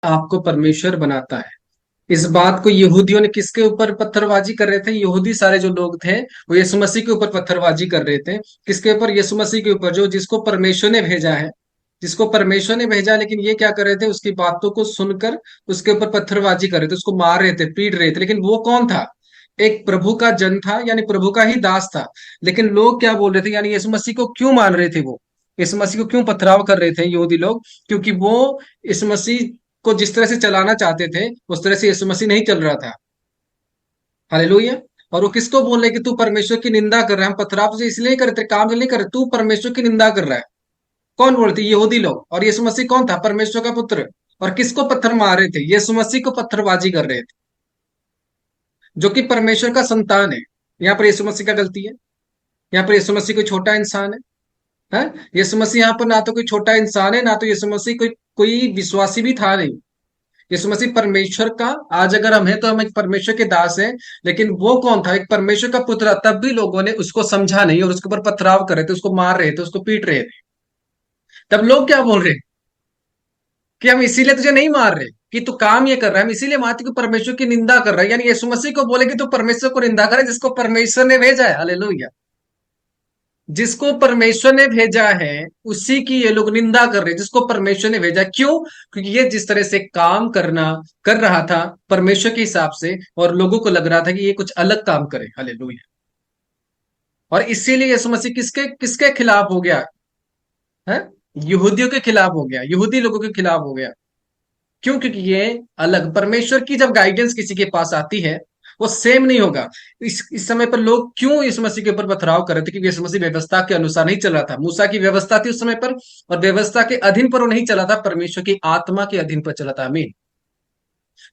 आपको परमेश्वर बनाता है। इस बात को यहूदियों ने किसके ऊपर पत्थरबाजी कर रहे थे? यहूदी सारे जो लोग थे वो यीशु मसीह के ऊपर पत्थरबाजी कर रहे थे। किसके ऊपर? यीशु मसीह के ऊपर, जो जिसको परमेश्वर ने भेजा है, जिसको परमेश्वर ने भेजा। लेकिन ये क्या कर रहे थे? उसकी बातों को सुनकर उसके ऊपर पत्थरबाजी कर रहे थे, उसको मार रहे थे, पीट रहे थे। लेकिन वो कौन था? एक प्रभु का जन था, यानी प्रभु का ही दास था। लेकिन लोग क्या बोल रहे थे? यानी यीशु मसीह को क्यों मान रहे थे? वो यीशु मसीह को क्यों पथराव कर रहे थे यहूदी लोग? क्योंकि वो यीशु मसीह को जिस तरह से चलाना चाहते थे उस तरह से यीशु मसीह नहीं चल रहा था। हालेलुया। और वो किसको बोल रहे कि तू परमेश्वर की निंदा कर रहा है? हम पथराव तुझे इसलिए कर रहे थे, काम नहीं कर रहे, तू परमेश्वर की निंदा कर रहा है। कौन बोल रहे थे? यहूदी लोग। और यीशु मसीह कौन था? परमेश्वर का पुत्र। और किसको पत्थर मार रहे थे? यीशु मसीह को पत्थरबाजी कर रहे थे, जो कि परमेश्वर का संतान है। यहाँ पर यीशु मसीह का गलती है? यहाँ पर यीशु मसीह कोई छोटा इंसान है? हैं? यीशु मसीह यहाँ पर ना तो कोई छोटा इंसान है, ना तो यीशु मसीह कोई कोई विश्वासी भी था नहीं। यीशु मसीह परमेश्वर का, आज अगर हम हैं तो हम एक परमेश्वर के दास हैं। लेकिन वो कौन था? एक परमेश्वर का पुत्र। तब भी लोगों ने उसको समझा नहीं और उसके ऊपर पथराव कर रहे थे, उसको मार रहे थे, उसको पीट रहे थे। तब लोग क्या बोल रहे हैं? कि हम इसीलिए तुझे नहीं मार रहे कि तू काम ये कर रहा है, हम इसीलिए मारते कि परमेश्वर की निंदा कर रहा है। यानी यीशु मसीह को बोले कि तू परमेश्वर को निंदा करे, जिसको परमेश्वर ने भेजा है। हालेलुया। जिसको परमेश्वर ने भेजा है उसी की ये लोग निंदा कर रहे हैं, जिसको परमेश्वर ने भेजा। क्यों? क्योंकि ये जिस तरह से काम कर रहा था परमेश्वर के हिसाब से, और लोगों को लग रहा था कि ये कुछ अलग काम करे। हालेलुया। और इसीलिए यीशु मसीह किसके किसके खिलाफ हो गया है? यहूदियों के खिलाफ हो गया, यहूदी लोगों के खिलाफ हो गया। क्यों? क्योंकि ये अलग, परमेश्वर की जब गाइडेंस किसी के पास आती है वो सेम नहीं होगा। इस समय पर लोग क्यों यीशु मसीह के ऊपर पथराव कर रहे थे? क्योंकि यीशु मसीह व्यवस्था के अनुसार नहीं चल रहा था। मूसा की व्यवस्था थी उस समय पर, और व्यवस्था के अधीन पर वो नहीं चला था, परमेश्वर की आत्मा के अधीन पर चला था। आमीन।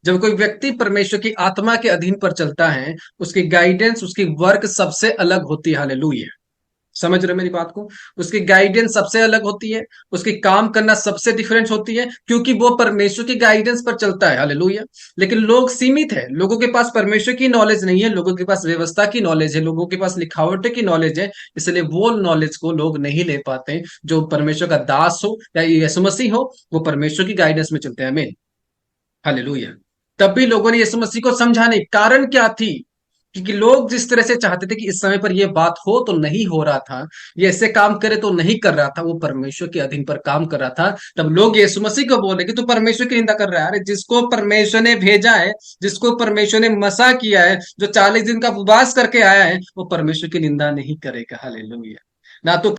जब कोई व्यक्ति परमेश्वर की आत्मा के अधीन पर चलता है, उसकी गाइडेंस, उसकी वर्क सबसे अलग होती है। हालेलुया। समझ रहे हो मेरी बात को? उसकी गाइडेंस सबसे अलग होती है, उसकी काम करना सबसे डिफरेंट होती है, क्योंकि वो परमेश्वर की गाइडेंस पर चलता है। हालेलुया। लेकिन लोग सीमित है, लोगों के पास परमेश्वर की नॉलेज नहीं है, लोगों के पास व्यवस्था की नॉलेज है, लोगों के पास लिखावट की नॉलेज है। इसलिए वो नॉलेज को लोग नहीं ले पाते। जो परमेश्वर का दास हो या यीशु मसीह हो, वो परमेश्वर की गाइडेंस में चलते हैं। हमें हालेलुया। तब भी लोगों ने यीशु मसीह को समझाने, कारण क्या थी? क्योंकि लोग जिस तरह से चाहते थे कि इस समय पर यह बात हो तो नहीं हो रहा था, ये ऐसे काम करे तो नहीं कर रहा था, वो परमेश्वर के अधीन पर काम कर रहा था। तब लोग यीशु मसीह को बोले कि तू परमेश्वर की निंदा कर रहा है। अरे जिसको परमेश्वर ने भेजा है, जिसको परमेश्वर ने मसा किया है, जो 40 दिन का उपवास करके आया है, वो परमेश्वर की निंदा नहीं करेगा। हालेलुया। ना तो